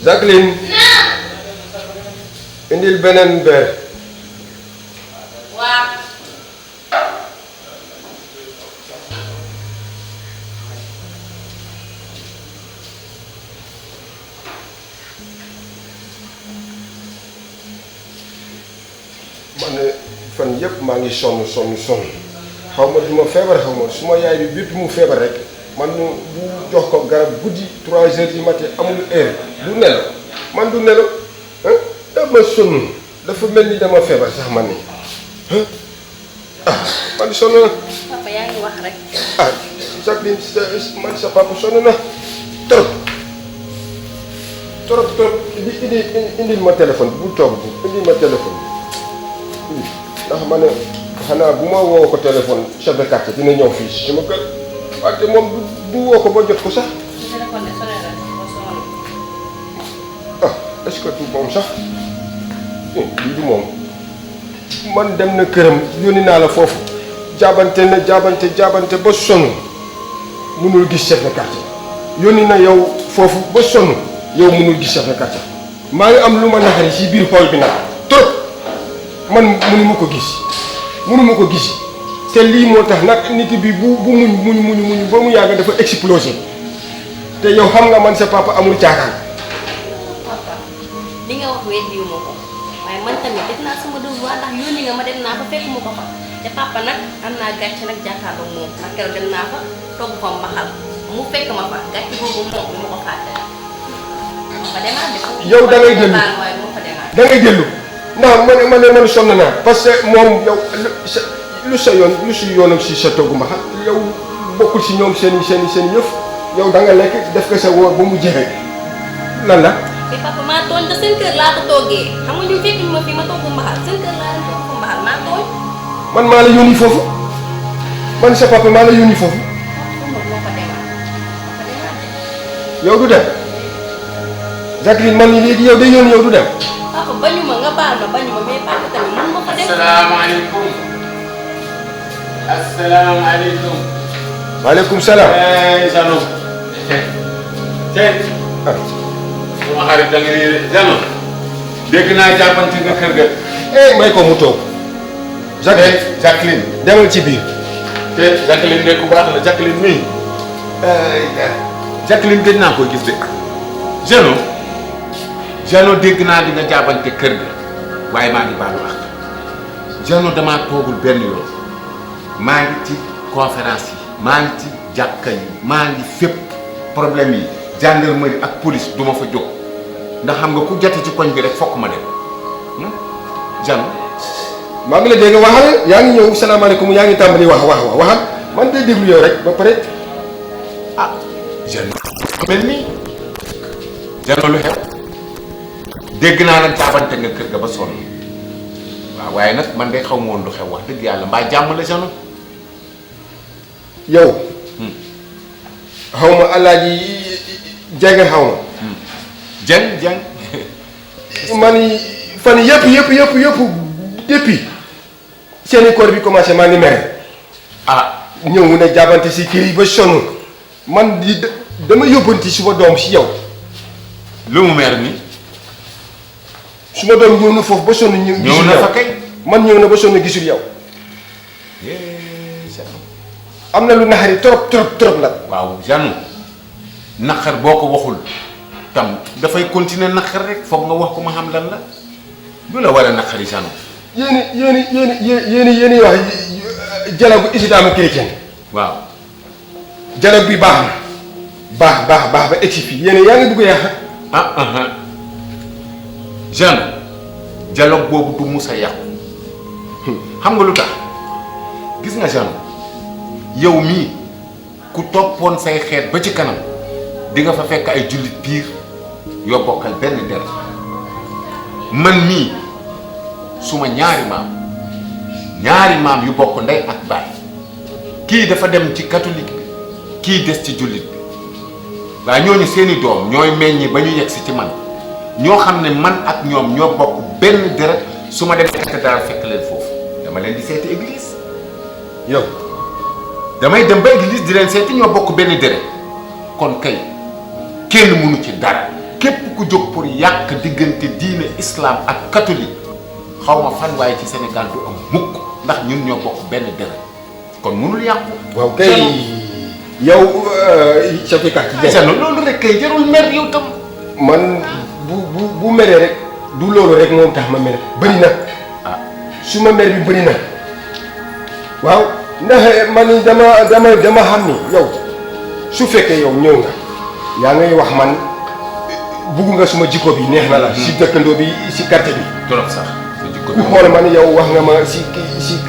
Jacqueline indil beneen verre. waaw. man ne fan yëpp maa ngi sonn xaw ma du ma feebar xaw ma su ma yaay bi bépp mu feebar rek man bu jox ko garab guddi 3 heures du matin amul heure du nelaw man du nelaw dama sonn dafa mel ni dama feebar sax man ni man sonn na. papa yaa ngi wax rek. Jacqueline man sa papa sonn na trop indil ma téléphone bu toog indil ma téléphone ndax ma ne xanaa bu ma woo ko téléphone chef de quartier dina ñëw fii si sama kër wante moom du woo ko ba jot ko sax. téléphone de sonné la boo sonné. est-ce que du moom sax lii du moom man dem na këram yónni naa la foofu jaabante ba sonn mënul gis chef de quartier yónni na yow foofu ba sonn yow mënul gis chef de quartier maa ngi am lu ma naxari si biir xool bi nag trop man mënu ma ko gis te lii moo tax nag nit bi bu muñ ba mu yàgg dafa explosé te yow xam nga man sa papa amul caaxaan. papa li nga wax weddiwu ma ko waaye man tamit def naa sama devoir ndax yónni nga ma dem naa fa fekk mu ko fa te papa nag am naa gàcce nag jàkkaarloo moom ndax keroog dem naa fa togg fa mbaxal mu fekk ma fa gàcce boobu moom bi ma ko fàtte. ma demaat de. yow da ngay dellu waaye moo fa demaat. da ngay dellu ndax man sonn naa parce que moom yow lu sa yoonam si sa togg mbaxal yow bokkul si ñoom seen yëf yow da nga lekk def ko sa woor ba mu jeexee lan la. te papa maa tooñ te seen kër laa ko toggee xam nga ñu fekk ñu ma fi ma togg mbaxal seen kër laa leen togg mbaxal maa tooñ. man maa la yónni foofu man sa papa maa la yónni foofu. moo fa demaat. yow du dem Jacqueline man léegi yow day yónni yow du dem. papa bañu ma nga baal ma bañu ma mais papa tamit mun ma ko def. asalaamaaleykum. maaleykum salaam. Jano. tey. sama xarit da nga nii Jano. dégg naa jàppante nga kër ga. may ko mu toog. Jacqueline. demal ci biir. te Jacqueline de ku baax la Jacqueline mii. Jacqueline gëj naa koy gis de. Jano dégg naa di nga jàppante kër ga waaye maa ngi baalu wax Jano damaa toogul benn yoon maa ngi ci conférence yi maa ngi ci jàkka yi maa ngi fépp problème yi gendarmerie ak police du ma fa jóg ndax xam nga ku jote ci koñ bi rek fokk ma dem Jano. maa ngi la dégg waxal yaa ngi ñëw salaamaaleykum yaa ngi tàmbali waxal man day déglu yow rek ba pare. Jano mel nii Jano lu xew dégg naa nag jaabante nga kër ga ba sonn waaw waaye nag man de xaw ma woon lu xew wax dëgg yàlla mbaa jàmm la Jano. yow. xaw ma alaaji jeng xaw ma. jeng. man fan yëpp depuis seeni koor bi commencé maa ngi mere. ñëw mu ne jaabante si kër yi ba sonn man dama yóbbanti suma doom si yow. lu mu meer ni suma doom ñëw na foofu ba sonn ñëw na fa kay man ñëw na ba sonn gisul yow. am na lu naxari trop nag. waaw Jano naqar boo ko waxul tam dafay continuer naqar rek foog nga wax ko ma xam lan la lu la war a naqari Jano. yéen wax dialogue islamo-chrétien. waaw. dialogue bi baax ba egsi fii yéen yaa ngi bëgg a yàq. Jano dialogue boobu du mus a yàqu xam nga lu tax gis nga Jano yow mii ku toppoon say xeet ba ci kanam di nga fa fekk ay jullit piir yoo bokkal benn der man mii suma ñaari maam yu bokk ndey ak baay kii dafa dem ci catholique bi kii des ci jullit bi waaye ñooñu seeni doom ñooy meññi ba ñu yegsi ci man ñoo xam ne man ak ñoom ñoo bokk benn deret su ma demee cathédrale fekk leen foofu dama leen di seeti église. yow damay dem ba église di leen seeti ñoo bokk benn deret kon kay kenn mënu ci dara képp ku jóg pour yàq diggante diine islam ak catholique xaw ma fan waaye ci Sénégal du am mukk ndax ñun ñoo bokk benn deret kon mënul yàqu. waaw kay yow chef de quartier Jano loolu rek kay jarul mer yow tam. man bu meree rek du loolu rek moom tax ma mere bëri na su ma mer bi bëri na waaw ndax man dama xam ni yow su fekkee yow ñëw nga yaa ngay wax man bugg nga suma jikko bi neex na la si dëkkandoo bi si quartier bi trop sax sa jikko ku xool man yow wax nga ma si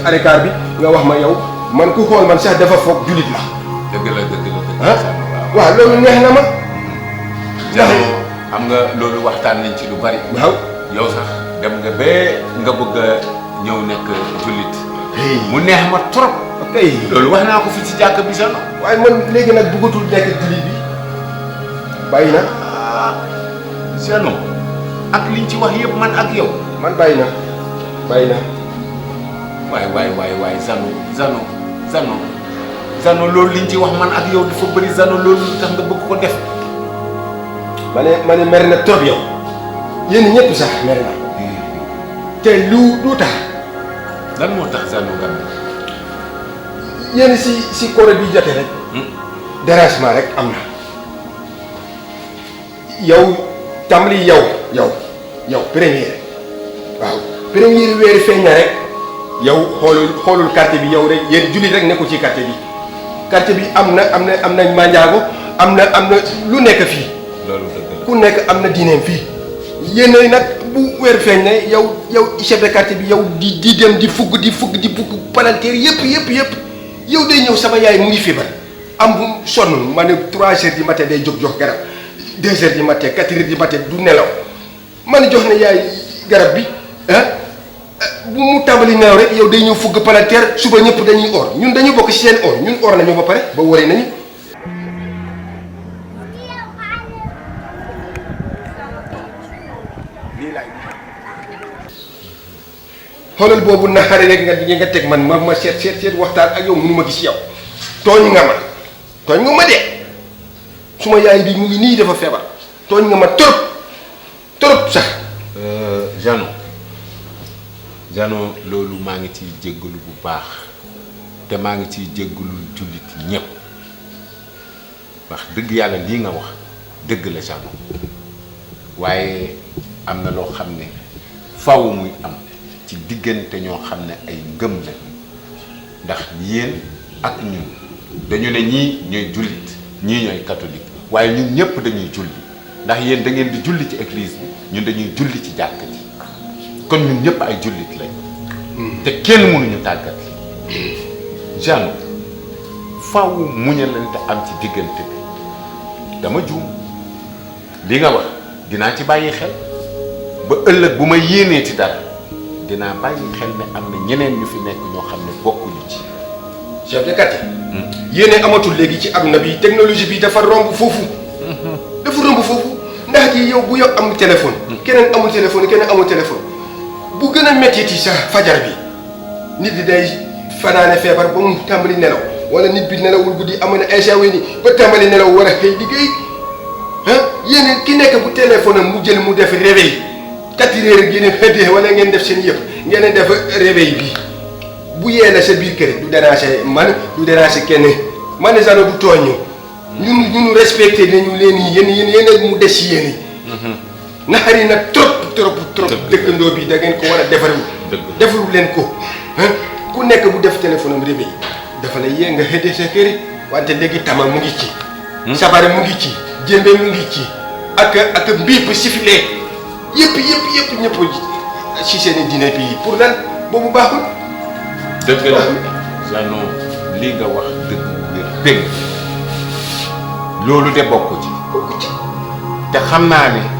arekaar bi nga wax ma yow man ku xool man sax dafa foog jullit la dëgg la ah waaw loolu neex na ma ndax xam nga loolu waxtaan nañ ci lu bari waaw yow sax dem nga ba nga bëgg a ñëw nekk jullit mu neex ma trop kay loolu wax naa ko fi ci jàkk bi Jano waaye man léegi nag bëggatul nekk jullit bi bàyyi na Jano ak liñ ci wax yëpp man ak yow man bàyyi na waay Jano loolu liñ ci wax man ak yow dafa bëri Jano loolu lu tax nga bëgg ko def ma ne mer na trop yow yéen ñëpp sax mer na te lu tax lan moo tax Jano nga mer yéen si koor bi jote rek dérangement rek am na yow tàmbali yow première waaw première weeri feeñ na rek yow xoolul quartier bi yow rek yéen jullit rek nekkul ci quartier bi am na manjaago am na lu nekk fii loolu dëgg la ku nekk am na diineem fii yéen nag bu weer feeñ ne yow chef de quartier bi yow di dem di fugg palanteer yëpp yow day ñëw sama yaay mu ngi feebar am bu sonn ma ne 3 heures du matin day jox garab 2 heures du matin 4 heures du matin du nelaw ma ne jox na yaay garab bi bu mu tàmbali nelaw rek yow day ñëw fugg palanteer suba ñëpp dañuy or ñun dañu bokk ci seen or ñun or nañu ba pare ba wari nañu. xoolal boobu naxare rek nga teg man ma seet waxtaan ak yow mënu ma gis yow tooñ nga ma de suma yaay bi mu ngi nii dafa feebar tooñ nga ma trop sax. Jano loolu maa ngi ciy jéggalu bu baax te maa ngi ciy jéggalul jullit ñépp wax dëgg yàlla lii nga wax dëgg la Jano waaye am na loo xam ne faaw muy am ci diggante ñoo xam ne ay ngëm la ndax yéen ak ñun dañu ne ñii ñooy jullit ñii ñooy catholique waaye ñun ñëpp dañuy julli ndax yéen da ngeen di julli ci église bi ñun dañuy julli ci jàkk ji kon ñun ñëpp ay jullit lañ te kenn mënuñu tàggat Jano faaw muñalante am ci diggante bi dama juum li nga wax dinaa ci bàyyi xel ba ëllëg bu ma yéenee ci dara dinaa bàyyi xel ne am na ñeneen ñu fi nekk ñoo xam ne bokkuñu ci. chef de quartier. yéene amatul léegi ci àdduna bi technologie bi dafa romb foofu. ndax ji yow bu yow am téléphone. keneen amul téléphone bu gën a métti ci sa fajar bi nit di day fanaane feebar ba mu tàmbali nelaw wala nit bi nelawul guddi amoon na incha ni ba tàmbali nelaw war a xëy liggéey yéen ki nekk bu téléphone am mu jël mu def réveil 4 heures ngeen xëddee wala ngeen def seen yëpp ngeen def réveil bi bu yee la sa biir kër du déranger man du déranger kenn man ne Jano du tooñ ñun respecté nañu leen yéen mu des ci yéen naxari na trop dëkkandoo bi da ngeen ko war a defaru leen ko ku nekk bu def téléphone am réveil dafa lay yee nga xëddee sa kër wante léegi tama mu ngi ci sabare mu ngi ci jémbe mu ngi ci ak mbiip sifflet yëpp ñëpp ci seen dîner bi pour lan boobu baaxul. dëgg la Jano lii nga wax dëgg wér dëgg loolu de bokku ci te xam naa ne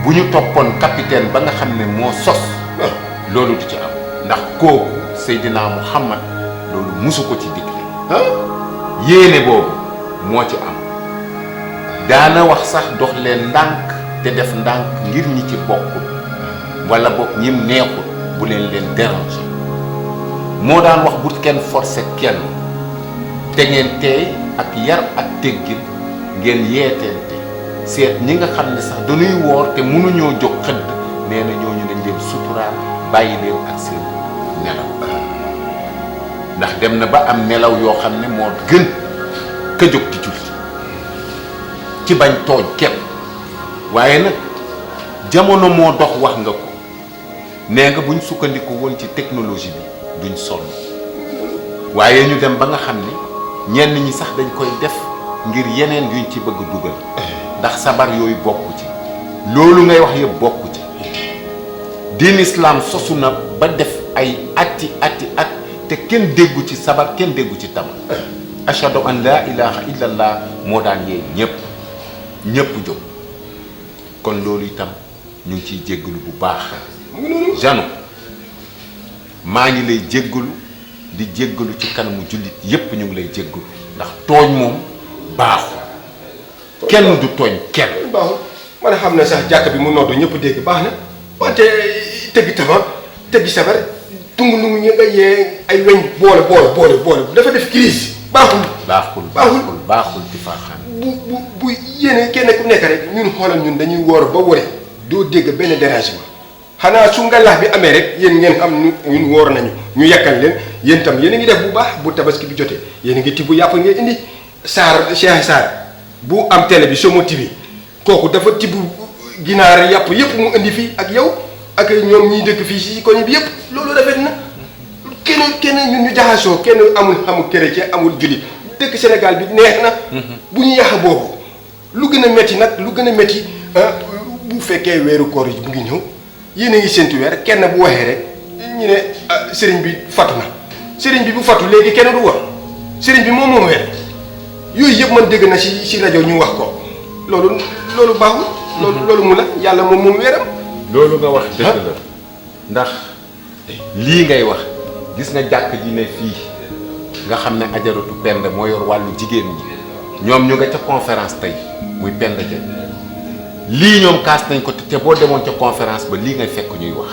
bu ñu toppoon capitaine ba nga xam ne moo sos loolu du ci am ndax kooku Seydina Muhammad loolu musu ko ci digle yéene boobu moo ci am daana wax sax dox leen ndànk te def ndànk ngir ñi ci bokkul wala bokk ñim neexul bu leen déranger moo daan wax bu kenn forcer kenn te ngeen teey ak yar ak teggin ngeen yeeteente seet ñi nga xam ne sax dañuy woor te mënuñoo jóg xëdd nee na ñooñu dañ leen suturaal bàyyi leen ak seen nelaw ndax dem na ba am nelaw yoo xam ne moo gën ka jóg di julli ci bañ tooñ kenn waaye nag jamono moo dox wax nga ko nee nga buñ sukkandiku woon ci technologie bi duñ sonn waaye ñu dem ba nga xam ne ñenn ñi sax dañ koy def ngir yeneen yuñ ci bëgg dugal ndax sabar yooyu bokku ci loolu ngay wax yëpp bokku ci diin islam sosu na ba def ay at te kenn déggu ci sabar kenn déggu ci tam ashhadu an la ilaha illallah moo daan yee ñëpp jóg kon loolu itam ñu ngi ciy jéggalu bu baax Jano maa ngi lay jéggalu di jéggalu ci kanamu jullit yépp ñu ngi lay jéggalu ndax tooñ moom baaxul kenn du tooñ kenn baaxul man xam na sax jàkk bi mu noddu ñëpp dégg baax na wante tëggi tama tëggi sabar tungu nungu ñu nga yee ay weñ boole dafa def crise baaxul di faaxaan bu yéene kenn ku nekk rek ñun xoolal ñun dañuy woor ba wore doo dégg benn dérangement xanaa su ngalax bi amee rek yéen ngeen xam ñun woor nañu ñu yàkkal leen yéen tam yéen a ngi def bu baax bu tabaski bi jotee yéen a ngi tibb yàpp ngeen indi Cheikh Sarr bu am télé bi Somo TV kooku dafa tibb ginaar yàpp yëpp mu indi fii ak yow ak ñoom ñiy dëkk fii si koñ bi yëpp loolu rafet na kenn ñun ñu jaxasoo kenn amul xamul chrétien amul jullit dëkk Sénégal bi neex na bu ñu yàq boobu lu gën a métti nag lu gën a métti bu fekkee weeru koor yi bu ngi ñëw yéen a ngi séntu weer kenn bu waxee rek ñu ne sëriñ bi fatu na sëriñ bi bu fatu léegi kenn du wax sëriñ bi moom weer yooyu yëpp man dégg na si rajo ñu wax ko loolu baaxul loolu mu la yàlla moom weeram loolu nga wax dëgg la ndax lii ngay wax gis nga jàkk ji ne fii nga xam ne ajaratu Penda moo yor wàllu jigéen ñi ñoom ñu nga ca conférence tey muy Penda ja lii ñoom kaas nañ ko te boo demoon ca conférence ba lii ngay fekk ñuy wax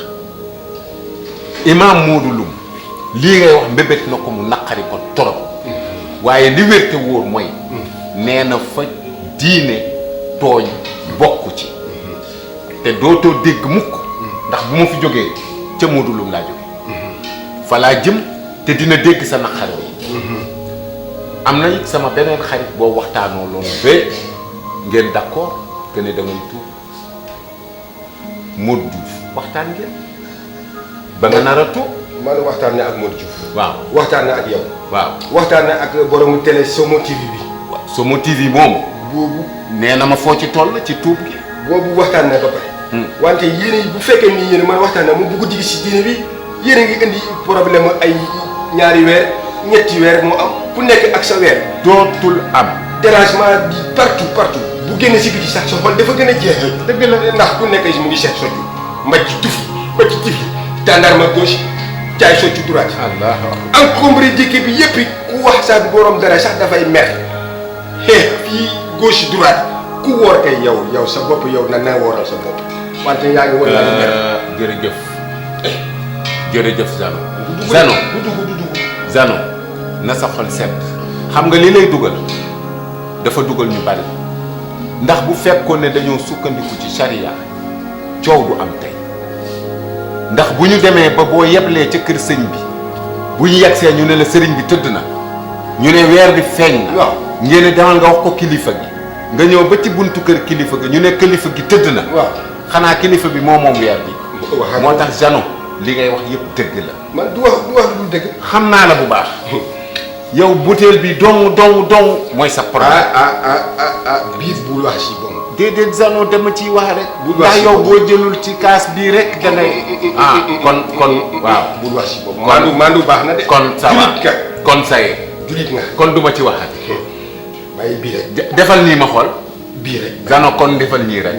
imam Modou Loum lii ngay wax mbébét na ko mu naqari ko torop waaye li wér te wóor mooy nee na fa diine tooñ bokku ci te dootoo dégg mukk ndax bu ma fi jógee ca Modou Loum laa jóge fa laa jëm te dina dégg sa naqar bi am na it sama beneen xarit boo waxtaanoo loolu ba ngeen d'accord que ne damay tuub Modou Diouf waxtaan ngeen ba nga nar a tuub man waxtaan na ak Modou Diouf waaw waxtaan na ak yow waaw waxtaan na ak boromu télé Somo TV bi waaw Somo TV moom boobu nee na ma foo ci toll ci tuub gi boobu waxtaan na ba pare wante yéen bu fekkee ni yéen man waxtaan na mu bugg digi si diine bi yéen a ngi indi problème ay ñaari weer ñetti weer moo am ku nekk ak sa weer dootul am dérangement di partout bu génne si biti sax sa xol dafa gën a jeex dëgg la ndax ku nekk mu ngi seet soccu mbaj ci tufi mbaj ci tifi tàndarma gauche caay soccu droite encombré dëkk bi yëpp ku wax sa borom dara sax dafay mer fii gauche droite ku woor kay yow sa bopp yow na wooral sa bopp wante yaa ngi war naa mer jërëjëf Zano na sa xol set xam nga li lay dugal dafa dugal ñu bari ndax bu fekkoon ne dañoo sukkandiku ci charia coow du am tey ndax bu ñu demee ba boo yeblee ca kër sëñ bi bu ñu yegsee ñu ne la sëriñ bi tëdd na ñu ne weer bi feeñ na ngeen demal nga wax ko kilifa gi nga ñëw ba ci buntu kër kilifa gi ñu ne kilifa gi tëdd na xanaa kilifa bi moom weer bi moo tax Jano li ngay wax yëpp dëgg la man du wax lu dëgg xam naa la bu baax yow butéel bi dong mooy sa problème biir bul wax si bon déedéet Zano dama ciy wax rek wax ndax yow boo jëlul ci kaas bii rek da ngay kon waaw bul wax si bon mandu baax na de kon ça va kon saye julit nga kon duma ci waxat bàyyi bii rek defal nii ma xool bii rek Zano kon defal nii rek